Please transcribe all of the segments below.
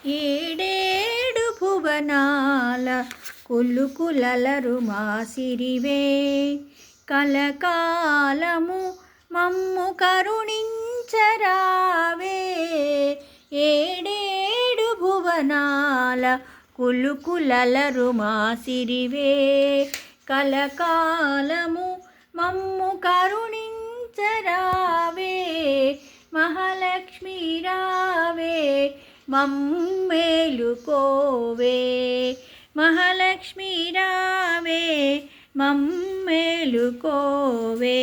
ఏడేడు భువనాల కులుకులలరు మాసిరివే కలకాలము మమ్ము కరుణించరావే. ఏడేడు భువనాల కులుకులలరు మాసిరివే కలకాలము మమ్ము కరుణించరావే. మహాలక్ష్మి రావే మమ్మేలుకోవే. మహాలక్ష్మి రావే మమ్మేలుకోవే.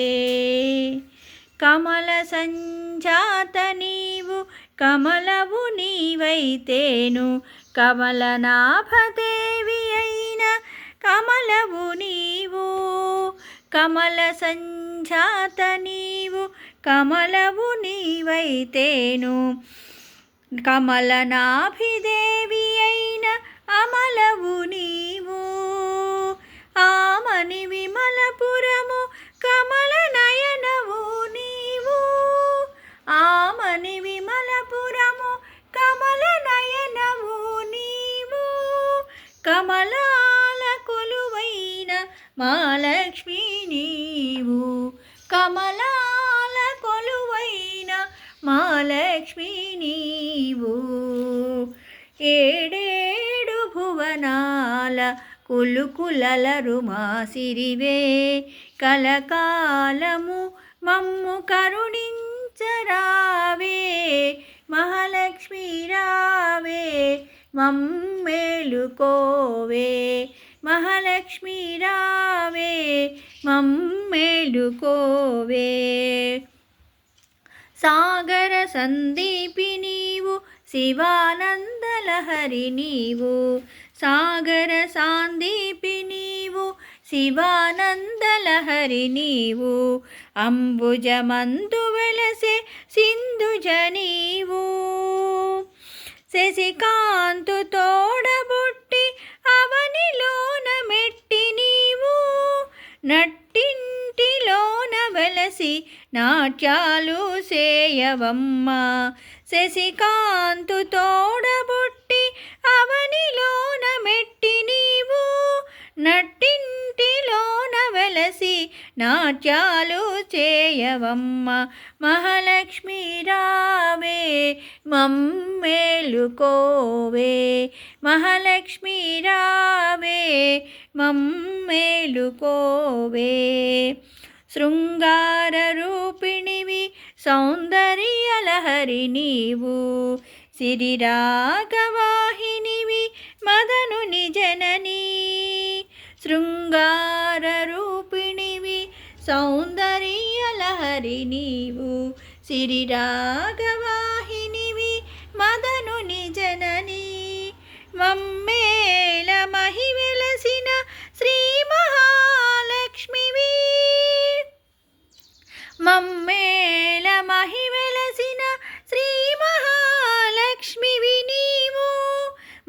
కమల సంజాత నీవు కమలవు నీవైతేను కమలనాభదేవి అయిన కమలవు నీవు. కమల సంజాత నీవు కమలవు నీవైతేను కమలనాభిదేవి అయిన అమలవు నీవు. ఆమని విమలపురము కమల నయనవు నీవు. ఆమని విమలపురము కమల నయనవు నీవు. కమలాల కొలువైన మహాలక్ష్మి నీవు. కమలాల కొలువైన మహాలక్ష్మి నీవు. ఏడేడు భువనాల కులుకులలరు మాసిరివే కలకాలము మమ్ము కరుణించరావే. మహాలక్ష్మి రావే మమ్మేలుకోవే. మహాలక్ష్మి రావే మమ్మేలుకోవే. సాగర సందీపి నీవు శివానందలహరి నీవు. సాగర సాందీపి నీవు శివానందలహరి నీవు. అంబుజమందు వెలసే సింధుజ నీవు. శశికాంతు తోడబుట్టి అవనిలోన మెట్టి నీవు. నట్టింటిలోన వెలసి నాట్యాలు సేయవమ్మ. శశికాంతు తోడబుట్టి అవనిలోన మెట్టి నీవు. నట్టింటిలోన వెలసి నాట్యాలు చేయవమ్మ. మహాలక్ష్మి రావే మమ్మేలుకోవే. మహాలక్ష్మి రావే మమ్మేలుకోవే. శృంగార రూపిణివి సౌందర్యలహరి నీవు. సిరిరాగవాహినివి మదనుని జననీ. శృంగార రూపిణివి సౌందర్యలహరి నీవు. సిరిరాగవాహినివి మదనుని జననీ. మమ్మేల మహి వెలసిన శ్రీ మహాలక్ష్మివి. మమ్మేల మహి వెలసిన శ్రీ మహాలక్ష్మివి నీవు.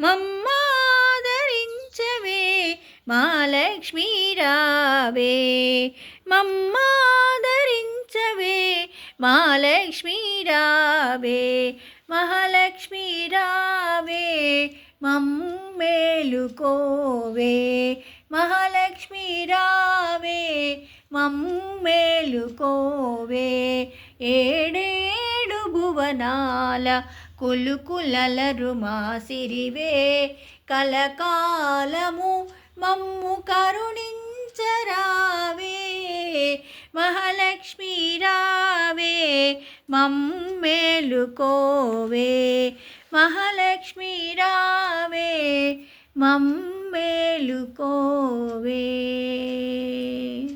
మమ్మాదరించవే మహాలక్ష్మి రావే. మమ్మాదరించవే మహాలక్ష్మి రావే. మహాలక్ష్మి రావే మమ్మేలుకోవే. మహాలక్ష్మి రావే మమ్మేలుకోవే. ఏడేడు భువనాల కులుకులలరు మాసిరివే కలకాలము మమ్ము కరుణించరావే. మహాలక్ష్మి రావే మమ్మేలుకోవే. మహాలక్ష్మి రావే మమ్మేలుకోవే.